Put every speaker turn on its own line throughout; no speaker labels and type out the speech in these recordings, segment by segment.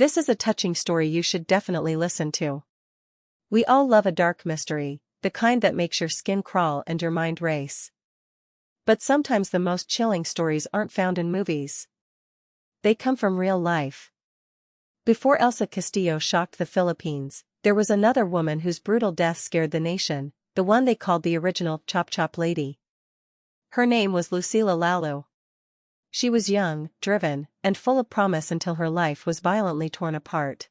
This is a touching story you should definitely listen to. We all love a dark mystery, the kind that makes your skin crawl and your mind race. But sometimes the most chilling stories aren't found in movies. They come from real life. Before Elsa Castillo shocked the Philippines, there was another woman whose brutal death scared the nation, the one they called the original Chop Chop Lady. Her name was Lucila Lalu. She was young, driven, and full of promise until her life was violently torn apart.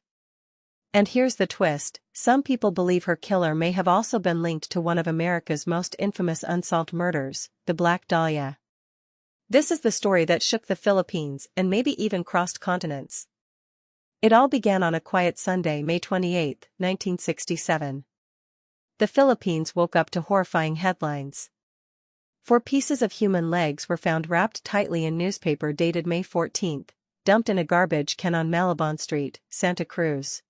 And here's the twist, some people believe her killer may have also been linked to one of America's most infamous unsolved murders, the Black Dahlia. This is the story that shook the Philippines and maybe even crossed continents. It all began on a quiet Sunday, May 28, 1967. The Philippines woke up to horrifying headlines. 4 pieces of human legs were found wrapped tightly in newspaper dated May 14, dumped in a garbage can on Malabon Street, Santa Cruz.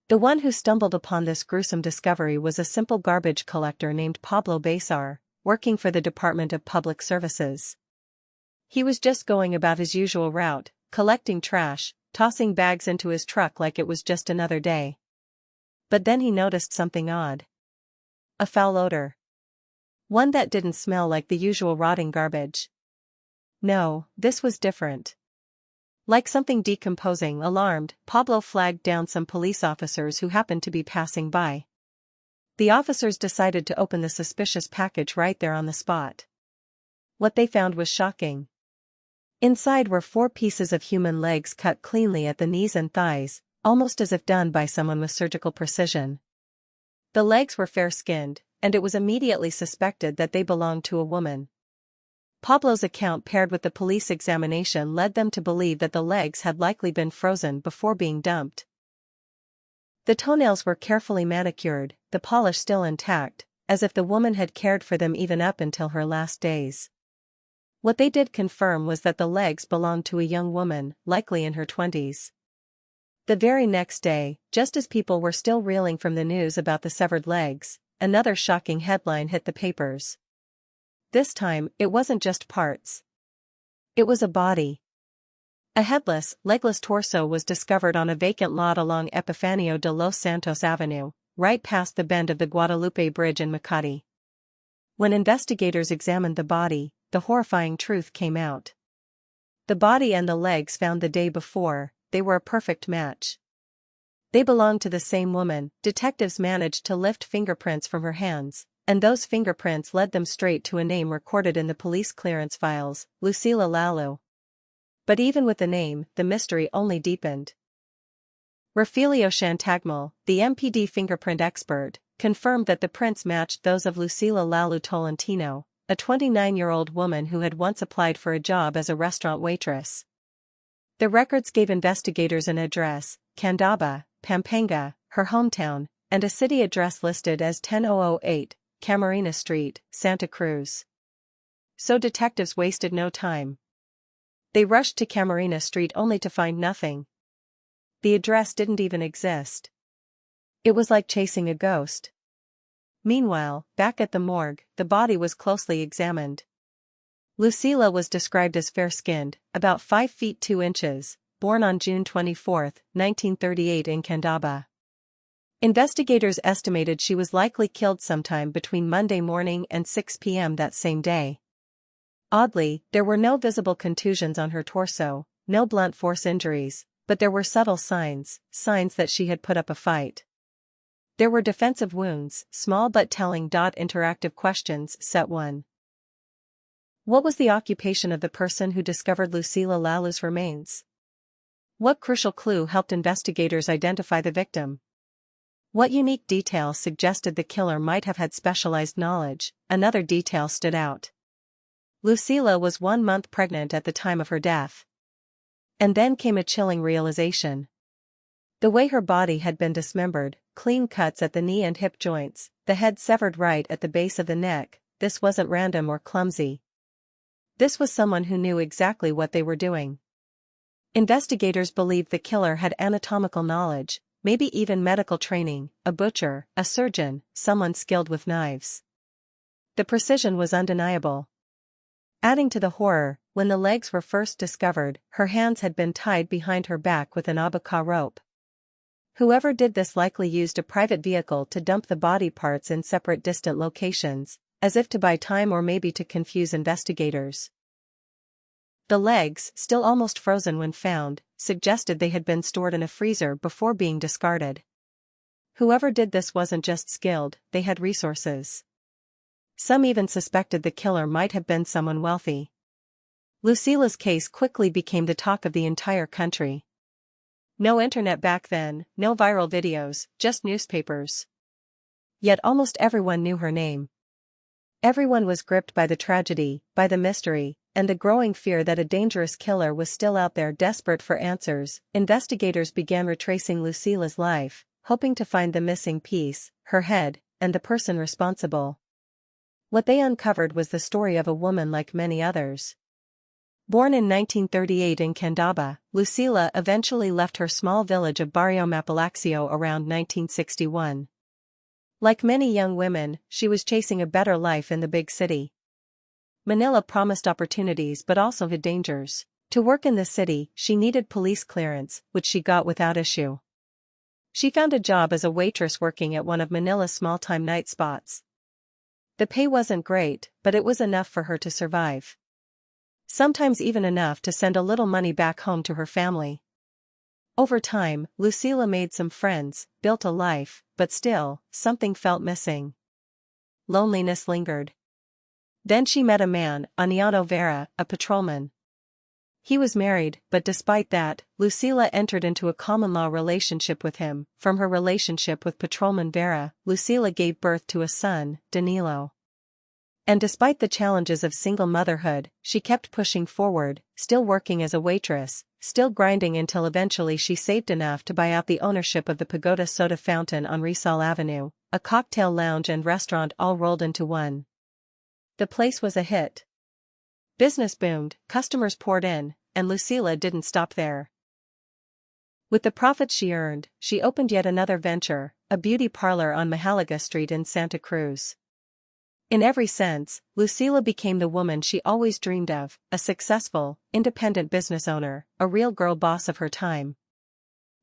The one who stumbled upon this gruesome discovery was a simple garbage collector named Pablo Besar, working for the Department of Public Services. He was just going about his usual route, collecting trash, tossing bags into his truck like it was just another day. But then he noticed something odd. A foul odor. One that didn't smell like the usual rotting garbage. No, this was different. Like something decomposing. Alarmed, Pablo flagged down some police officers who happened to be passing by. The officers decided to open the suspicious package right there on the spot. What they found was shocking. Inside were 4 pieces of human legs cut cleanly at the knees and thighs, almost as if done by someone with surgical precision. The legs were fair-skinned, and it was immediately suspected that they belonged to a woman. Pablo's account paired with the police examination led them to believe that the legs had likely been frozen before being dumped. The toenails were carefully manicured, the polish still intact, as if the woman had cared for them even up until her last days. What they did confirm was that the legs belonged to a young woman, likely in her 20s. The very next day, just as people were still reeling from the news about the severed legs, another shocking headline hit the papers. This time, it wasn't just parts. It was a body. A headless, legless torso was discovered on a vacant lot along Epifanio de los Santos Avenue, right past the bend of the Guadalupe Bridge in Makati. When investigators examined the body, the horrifying truth came out. The body and the legs found the day before, they were a perfect match. They belonged to the same woman. Detectives managed to lift fingerprints from her hands, and those fingerprints led them straight to a name recorded in the police clearance files, Lucila Lalu. But even with the name, the mystery only deepened. Refilio Shantagmal, the MPD fingerprint expert, confirmed that the prints matched those of Lucila Lalu Tolentino, a 29-year-old woman who had once applied for a job as a restaurant waitress. The records gave investigators an address, Candaba, Pampanga, her hometown, and a city address listed as 10008, Camarena Street, Santa Cruz. So detectives wasted no time. They rushed to Camarena Street only to find nothing. The address didn't even exist. It was like chasing a ghost. Meanwhile, back at the morgue, the body was closely examined. Lucila was described as fair-skinned, about 5 feet 2 inches, born on June 24, 1938 in Candaba. Investigators estimated she was likely killed sometime between Monday morning and 6 p.m. that same day. Oddly, there were no visible contusions on her torso, no blunt force injuries, but there were subtle signs that she had put up a fight. There were defensive wounds, small but telling. Interactive questions. Set 1. What was the occupation of the person who discovered Lucila Lalu's remains? What crucial clue helped investigators identify the victim? What unique detail suggested the killer might have had specialized knowledge? Another detail stood out. Lucila was 1 month pregnant at the time of her death. And then came a chilling realization. The way her body had been dismembered, clean cuts at the knee and hip joints, the head severed right at the base of the neck, this wasn't random or clumsy. This was someone who knew exactly what they were doing. Investigators believed the killer had anatomical knowledge, maybe even medical training, a butcher, a surgeon, someone skilled with knives. The precision was undeniable. Adding to the horror, when the legs were first discovered, her hands had been tied behind her back with an abaca rope. Whoever did this likely used a private vehicle to dump the body parts in separate distant locations, as if to buy time or maybe to confuse investigators. The legs, still almost frozen when found, suggested they had been stored in a freezer before being discarded. Whoever did this wasn't just skilled, they had resources. Some even suspected the killer might have been someone wealthy. Lucila's case quickly became the talk of the entire country. No internet back then, no viral videos, just newspapers. Yet almost everyone knew her name. Everyone was gripped by the tragedy, by the mystery, and the growing fear that a dangerous killer was still out there desperate for answers. Investigators began retracing Lucila's life, hoping to find the missing piece, her head, and the person responsible. What they uncovered was the story of a woman like many others. Born in 1938 in Candaba, Lucila eventually left her small village of Barrio Mapalaxio around 1961. Like many young women, she was chasing a better life in the big city. Manila promised opportunities but also had dangers. To work in the city, she needed police clearance, which she got without issue. She found a job as a waitress working at one of Manila's small-time night spots. The pay wasn't great, but it was enough for her to survive. Sometimes even enough to send a little money back home to her family. Over time, Lucila made some friends, built a life, but still, something felt missing. Loneliness lingered. Then she met a man, Aniano Vera, a patrolman. He was married, but despite that, Lucila entered into a common-law relationship with him. From her relationship with patrolman Vera, Lucila gave birth to a son, Danilo. And despite the challenges of single motherhood, she kept pushing forward, still working as a waitress, still grinding until eventually she saved enough to buy out the ownership of the Pagoda Soda Fountain on Rizal Avenue, a cocktail lounge and restaurant all rolled into one. The place was a hit. Business boomed, customers poured in, and Lucila didn't stop there. With the profits she earned, she opened yet another venture, a beauty parlor on Mahalaga Street in Santa Cruz. In every sense, Lucila became the woman she always dreamed of, a successful, independent business owner, a real girl boss of her time.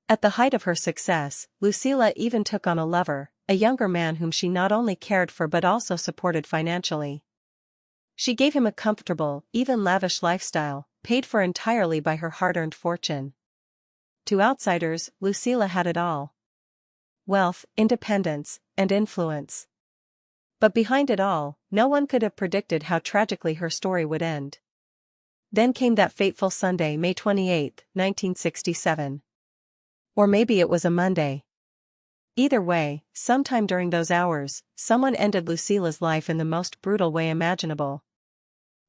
At the height of her success, Lucila even took on a lover, a younger man whom she not only cared for but also supported financially. She gave him a comfortable, even lavish lifestyle, paid for entirely by her hard-earned fortune. To outsiders, Lucila had it all. Wealth, independence, and influence. But behind it all, no one could have predicted how tragically her story would end. Then came that fateful Sunday, May 28, 1967. Or maybe it was a Monday. Either way, sometime during those hours, someone ended Lucila's life in the most brutal way imaginable.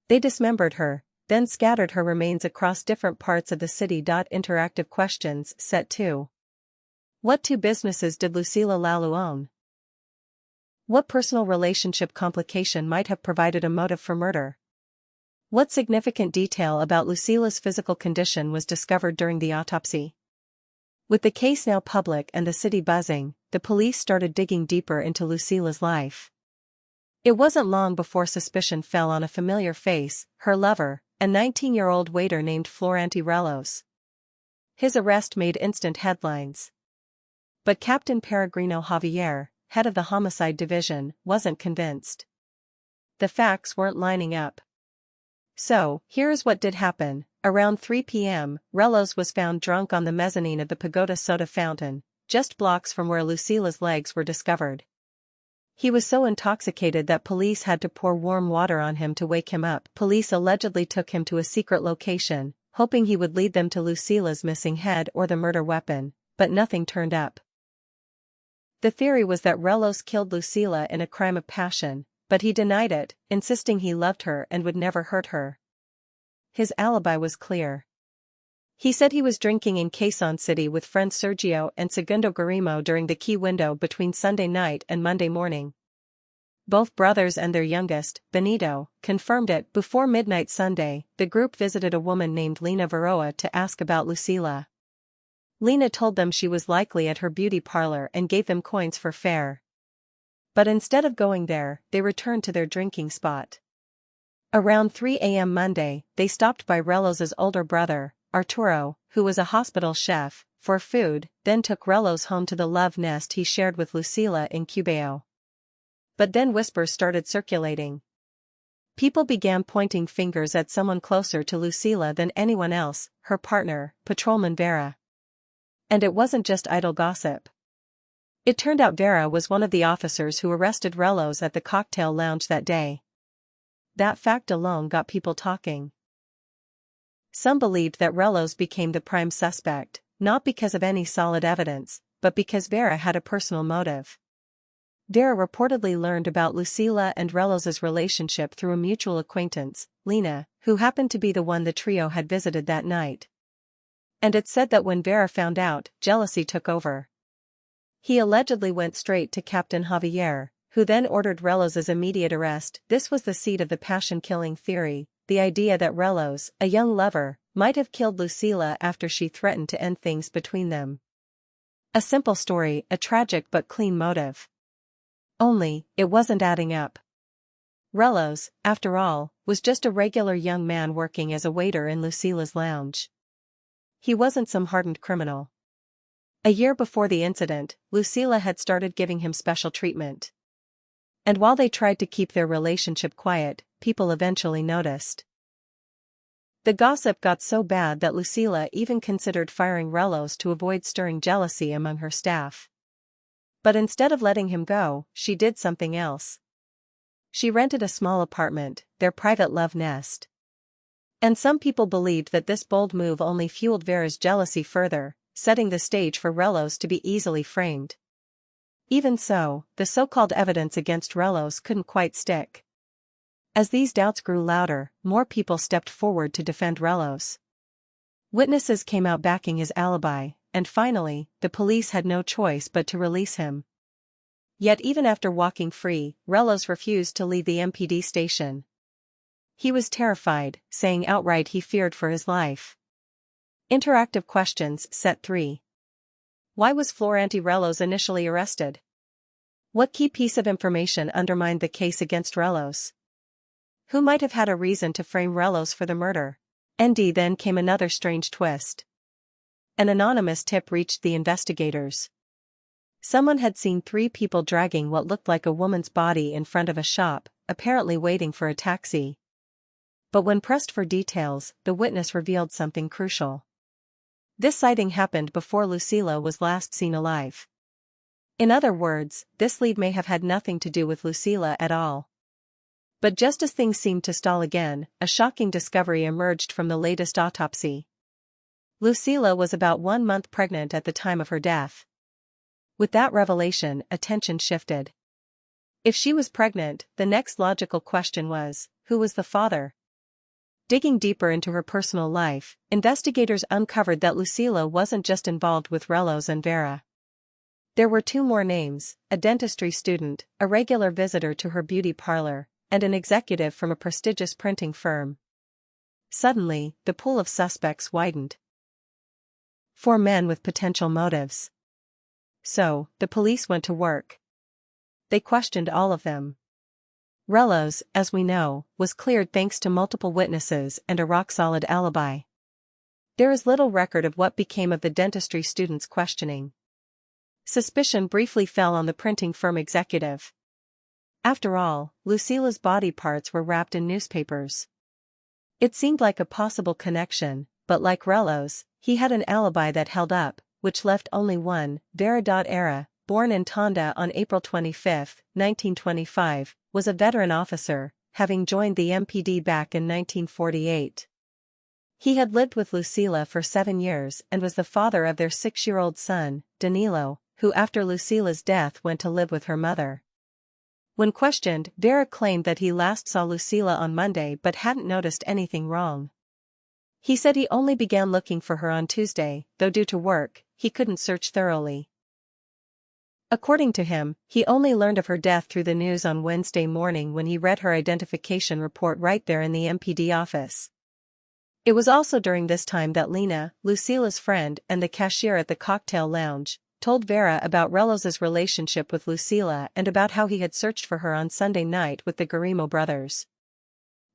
They dismembered her, then scattered her remains across different parts of the city. Interactive questions, Set 2. What two businesses did Lucila Lalu own? What personal relationship complication might have provided a motive for murder? What significant detail about Lucila's physical condition was discovered during the autopsy? With the case now public and the city buzzing, the police started digging deeper into Lucila's life. It wasn't long before suspicion fell on a familiar face, her lover, a 19-year-old waiter named Florante Relos. His arrest made instant headlines. But Captain Peregrino Javier, head of the homicide division, wasn't convinced. The facts weren't lining up. So, here's what did happen. Around 3 p.m., Relos was found drunk on the mezzanine of the Pagoda Soda Fountain, just blocks from where Lucila's legs were discovered. He was so intoxicated that police had to pour warm water on him to wake him up. Police allegedly took him to a secret location, hoping he would lead them to Lucila's missing head or the murder weapon, but nothing turned up. The theory was that Relos killed Lucila in a crime of passion, but he denied it, insisting he loved her and would never hurt her. His alibi was clear. He said he was drinking in Quezon City with friends Sergio and Segundo Garimo during the key window between Sunday night and Monday morning. Both brothers and their youngest, Benito, confirmed it. Before midnight Sunday, the group visited a woman named Lina Varroa to ask about Lucila. Lina told them she was likely at her beauty parlor and gave them coins for fare. But instead of going there, they returned to their drinking spot. Around 3 a.m. Monday, they stopped by Relos's older brother, Arturo, who was a hospital chef, for food, then took Relos home to the love nest he shared with Lucila in Cubao. But then whispers started circulating. People began pointing fingers at someone closer to Lucila than anyone else, her partner, Patrolman Vera. And it wasn't just idle gossip. It turned out Vera was one of the officers who arrested Relos at the cocktail lounge that day. That fact alone got people talking. Some believed that Relos became the prime suspect, not because of any solid evidence, but because Vera had a personal motive. Vera reportedly learned about Lucila and Relos's relationship through a mutual acquaintance, Lena, who happened to be the one the trio had visited that night. And it's said that when Vera found out, jealousy took over. He allegedly went straight to Captain Javier, who then ordered Relos's immediate arrest. This was the seed of the passion-killing theory, the idea that Relos, a young lover, might have killed Lucila after she threatened to end things between them. A simple story, a tragic but clean motive. Only, it wasn't adding up. Relos, after all, was just a regular young man working as a waiter in Lucila's lounge. He wasn't some hardened criminal. A year before the incident, Lucila had started giving him special treatment. And while they tried to keep their relationship quiet, people eventually noticed. The gossip got so bad that Lucila even considered firing Relos to avoid stirring jealousy among her staff. But instead of letting him go, she did something else. She rented a small apartment, their private love nest. And some people believed that this bold move only fueled Vera's jealousy further, setting the stage for Relos to be easily framed. Even so, the so-called evidence against Relos couldn't quite stick. As these doubts grew louder, more people stepped forward to defend Relos. Witnesses came out backing his alibi, and finally, the police had no choice but to release him. Yet even after walking free, Relos refused to leave the MPD station. He was terrified, saying outright he feared for his life. Interactive questions, set 3. Why was Florante Relos initially arrested? What key piece of information undermined the case against Relos? Who might have had a reason to frame Relos for the murder? Then came another strange twist. An anonymous tip reached the investigators. Someone had seen 3 people dragging what looked like a woman's body in front of a shop, apparently waiting for a taxi. But when pressed for details, the witness revealed something crucial. This sighting happened before Lucila was last seen alive. In other words, this lead may have had nothing to do with Lucila at all. But just as things seemed to stall again, a shocking discovery emerged from the latest autopsy. Lucila was about 1 month pregnant at the time of her death. With that revelation, attention shifted. If she was pregnant, the next logical question was, who was the father? Digging deeper into her personal life, investigators uncovered that Lucila wasn't just involved with Relos and Vera. There were 2 more names, a dentistry student, a regular visitor to her beauty parlor, and an executive from a prestigious printing firm. Suddenly, the pool of suspects widened. 4 men with potential motives. So, the police went to work. They questioned all of them. Relos, as we know, was cleared thanks to multiple witnesses and a rock-solid alibi. There is little record of what became of the dentistry student's questioning. Suspicion briefly fell on the printing firm executive. After all, Lucila's body parts were wrapped in newspapers. It seemed like a possible connection, but like Relos, he had an alibi that held up, which left only one. Vera Era, born in Tonda on April 25, 1925, was a veteran officer, having joined the MPD back in 1948. He had lived with Lucila for 7 years and was the father of their 6-year-old son, Danilo, who after Lucila's death went to live with her mother. When questioned, Vera claimed that he last saw Lucila on Monday but hadn't noticed anything wrong. He said he only began looking for her on Tuesday, though due to work, he couldn't search thoroughly. According to him, he only learned of her death through the news on Wednesday morning when he read her identification report right there in the MPD office. It was also during this time that Lena, Lucila's friend and the cashier at the cocktail lounge, told Vera about Relos's relationship with Lucila and about how he had searched for her on Sunday night with the Garimo brothers.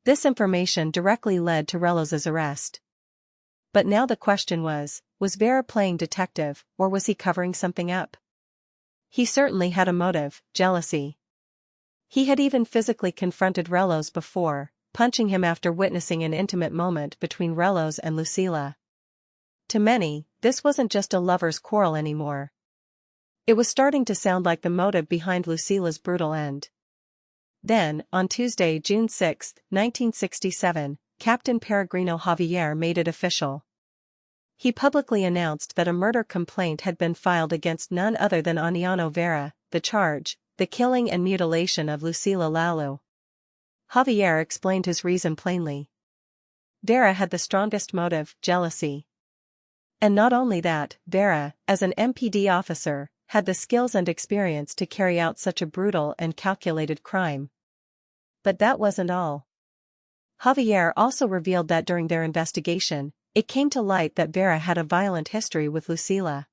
This information directly led to Relos's arrest. But now the question was Vera playing detective, or was he covering something up? He certainly had a motive: jealousy. He had even physically confronted Relos before, punching him after witnessing an intimate moment between Relos and Lucila. To many, this wasn't just a lover's quarrel anymore. It was starting to sound like the motive behind Lucila's brutal end. Then, on Tuesday, June 6, 1967, Captain Peregrino Javier made it official. He publicly announced that a murder complaint had been filed against none other than Aniano Vera. The charge: the killing and mutilation of Lucila Lalu. Javier explained his reason plainly. Vera had the strongest motive: jealousy. And not only that, Vera, as an MPD officer, had the skills and experience to carry out such a brutal and calculated crime. But that wasn't all. Javier also revealed that during their investigation, it came to light that Vera had a violent history with Lucila.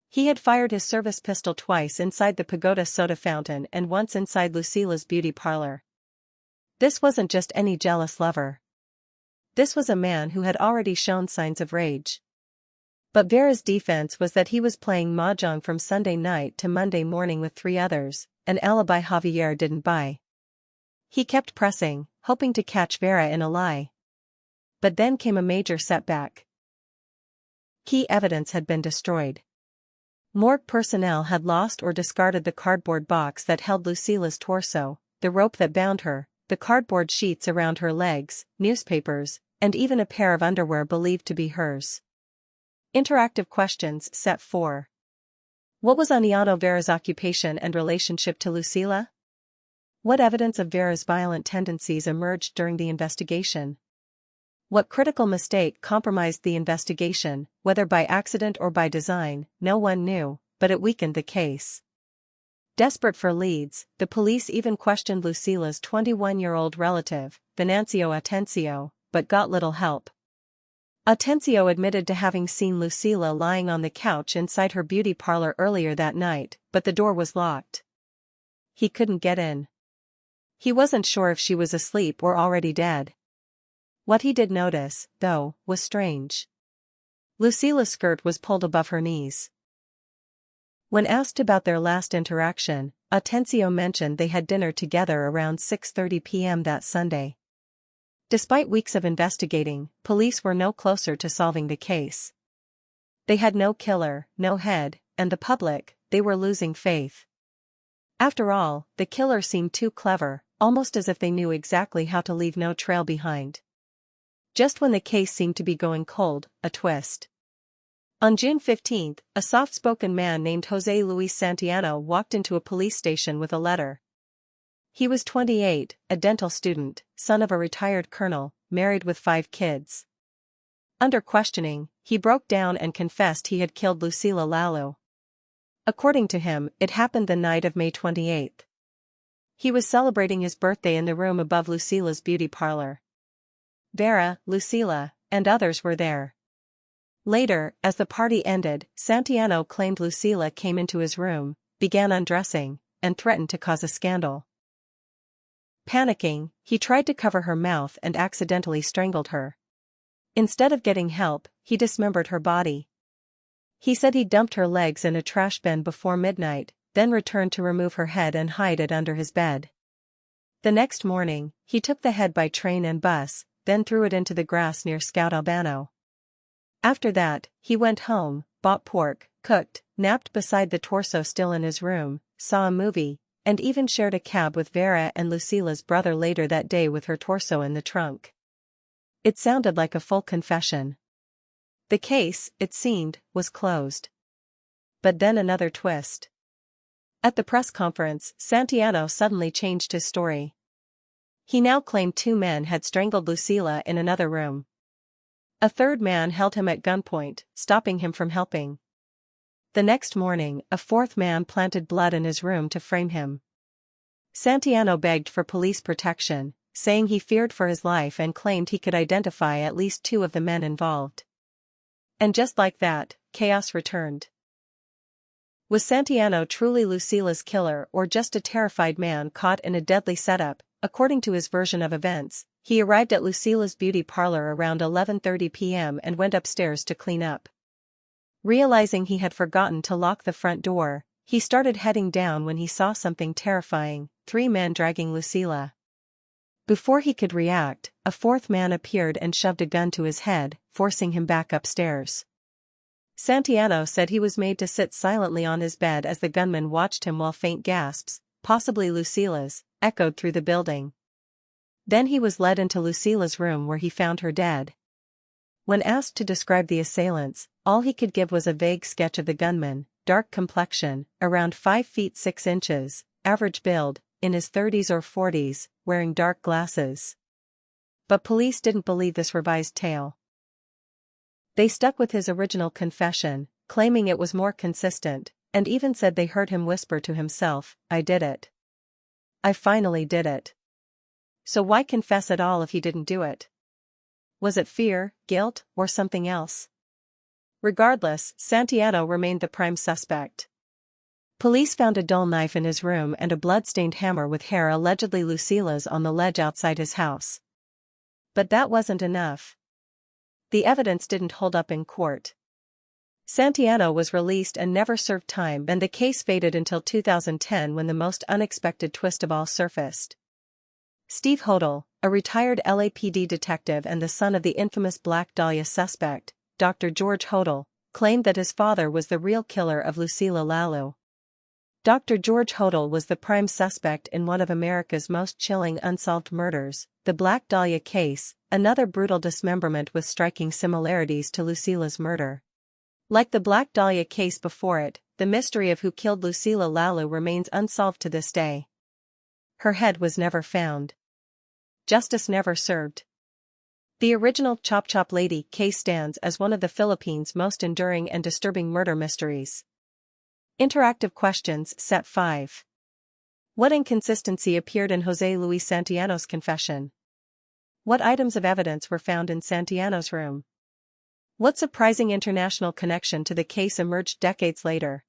He had fired his service pistol twice inside the Pagoda soda fountain and once inside Lucila's beauty parlor. This wasn't just any jealous lover. This was a man who had already shown signs of rage. But Vera's defense was that he was playing mahjong from Sunday night to Monday morning with 3 others, an alibi Javier didn't buy. He kept pressing, hoping to catch Vera in a lie. But then came a major setback. Key evidence had been destroyed. Morgue personnel had lost or discarded the cardboard box that held Lucila's torso, the rope that bound her, the cardboard sheets around her legs, newspapers, and even a pair of underwear believed to be hers. Interactive questions set 4. What was Aniano Vera's occupation and relationship to Lucila? What evidence of Vera's violent tendencies emerged during the investigation? What critical mistake compromised the investigation, whether by accident or by design, no one knew, but it weakened the case. Desperate for leads, the police even questioned Lucila's 21-year-old relative, Venancio Atencio, but got little help. Atencio admitted to having seen Lucila lying on the couch inside her beauty parlor earlier that night, but the door was locked. He couldn't get in. He wasn't sure if she was asleep or already dead. What he did notice, though, was strange. Lucila's skirt was pulled above her knees. When asked about their last interaction, Atencio mentioned they had dinner together around 6:30 p.m. that Sunday. Despite weeks of investigating, police were no closer to solving the case. They had no killer, no head, and the public, they were losing faith. After all, the killer seemed too clever, almost as if they knew exactly how to leave no trail behind. Just when the case seemed to be going cold, a twist. On June 15, a soft-spoken man named José Luis Santiano walked into a police station with a letter. He was 28, a dental student, son of a retired colonel, married with 5 kids. Under questioning, he broke down and confessed he had killed Lucila Lalu. According to him, it happened the night of May 28. He was celebrating his birthday in the room above Lucila's beauty parlor. Vera, Lucila, and others were there. Later, as the party ended, Santiano claimed Lucila came into his room, began undressing, and threatened to cause a scandal. Panicking, he tried to cover her mouth and accidentally strangled her. Instead of getting help, he dismembered her body. He said he dumped her legs in a trash bin before midnight, then returned to remove her head and hide it under his bed. The next morning, he took the head by train and bus, then threw it into the grass near Scout Albano. After that, he went home, bought pork, cooked, napped beside the torso still in his room, saw a movie, and even shared a cab with Vera and Lucila's brother later that day with her torso in the trunk. It sounded like a full confession. The case, it seemed, was closed. But then another twist. At the press conference, Santiano suddenly changed his story. He now claimed 2 men had strangled Lucila in another room. A third man held him at gunpoint, stopping him from helping. The next morning, a 4th man planted blood in his room to frame him. Santiano begged for police protection, saying he feared for his life and claimed he could identify at least 2 of the men involved. And just like that, chaos returned. Was Santiano truly Lucila's killer or just a terrified man caught in a deadly setup? According to his version of events, He arrived at Lucila's beauty parlor around 11:30 p.m. and went upstairs to clean up. Realizing he had forgotten to lock the front door, he started heading down when he saw something terrifying: 3 men dragging Lucila. Before he could react, a 4th man appeared and shoved a gun to his head, forcing him back upstairs. Santiago said he was made to sit silently on his bed as the gunman watched him while faint gasps, possibly Lucila's, echoed through the building. Then he was led into Lucila's room where he found her dead. When asked to describe the assailants, all he could give was a vague sketch of the gunman: dark complexion, around 5 feet 6 inches, average build, in his 30s or 40s, wearing dark glasses. But police didn't believe this revised tale. They stuck with his original confession, claiming it was more consistent, and even said they heard him whisper to himself, "I did it. I finally did it." So why confess at all if he didn't do it? Was it fear, guilt, or something else? Regardless, Santiago remained the prime suspect. Police found a dull knife in his room and a blood-stained hammer with hair allegedly Lucila's on the ledge outside his house. But that wasn't enough. The evidence didn't hold up in court. Santiago was released and never served time, and the case faded until 2010 when the most unexpected twist of all surfaced. Steve Hodel, a retired LAPD detective and the son of the infamous Black Dahlia suspect, Dr. George Hodel, claimed that his father was the real killer of Lucila Lalu. Dr. George Hodel was the prime suspect in one of America's most chilling unsolved murders, the Black Dahlia case, another brutal dismemberment with striking similarities to Lucila's murder. Like the Black Dahlia case before it, the mystery of who killed Lucila Lalu remains unsolved to this day. Her head was never found. Justice never served. The original Chop Chop Lady case stands as one of the Philippines' most enduring and disturbing murder mysteries. Interactive questions. Set 5. What inconsistency appeared in Jose Luis Santiago's confession? What items of evidence were found in Santiago's room? What surprising international connection to the case emerged decades later?